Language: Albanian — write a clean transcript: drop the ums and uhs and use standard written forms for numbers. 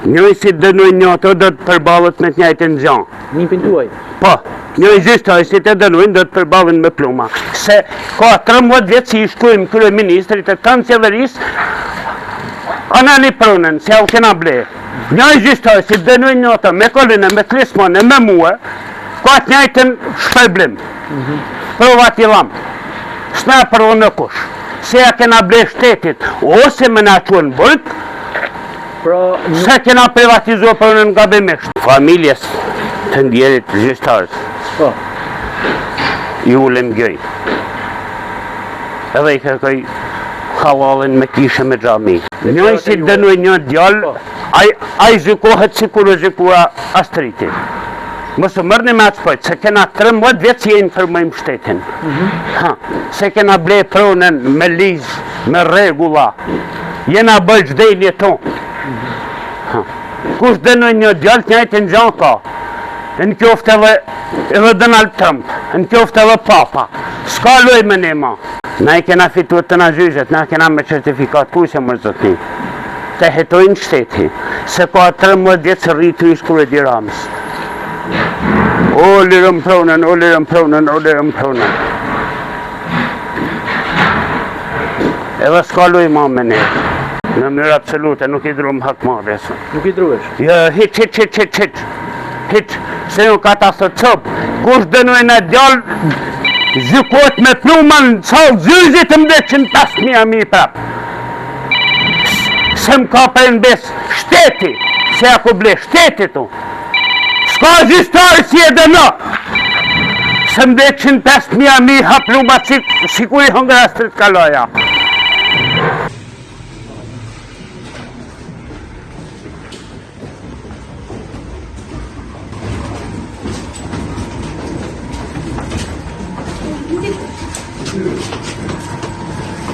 Njëri si dënoj një ato do të përballet me të njëjtën gjë. Një pintuaj. Po, një gjyqtari si të dënojnë do të përballen me pluma. Se ka 13 vjet që i shkruajmë kryeministrit të kancellerisë anani pronën, se u kena ble. Një gjyqtari si dënojnë një ato me Kolinë, me Klismone, me mua, ka të njëjtën shpërblim. Provat i lam. S'na përvonë në kush. Se ja kena ble shtetit, ose me na quen burg, se kena privatizuar pronën nga gabimisht. Familjes të ndjerit gjyqtarës. Po. I ulem gjoj. Edhe i kërkoj halalin me kishe me xhami. Njëj si dënuj një djallë, a i zhykohet si kur u zhykua Astriti. Mësë mërni me atë pojtë, se kena 13 vjetë që informojmë shtetin. Se kena ble pronën me lizë, me regula. Jena bëjt gjdelje tonë. Kush dënuj një djallë të njëjtë në gjanë ka. Në kjoftë edhe Donald Trump, në kjoftë edhe Papa. S'ka loj me ne ma. Na i kena fituar të na gjyqet, na kena me certifikat kushe më zotni. Të hetojnë shteti, se ka 13 vjetë që rritu i shkure di Ramës. O lirëm pronën, o lirëm pronën, o lirëm pronën. Edhe s'ka loj ma me ne. Në mënyrë absolute, nuk i dru më hak madhe. Nuk i druesh? Jo, hit, se nuk ka ta thot copë. Kush dënuj në djallë, zhykot me plumën, salë zyzit më 105.000 mi prapë. Se më ka për në besë shteti, se ja ku ble shteti tu. S'ka gjyqtari si e dëno. Se më 105.000 mi ha pluma si ku i hëngër Astrid Kaloja. Thank you.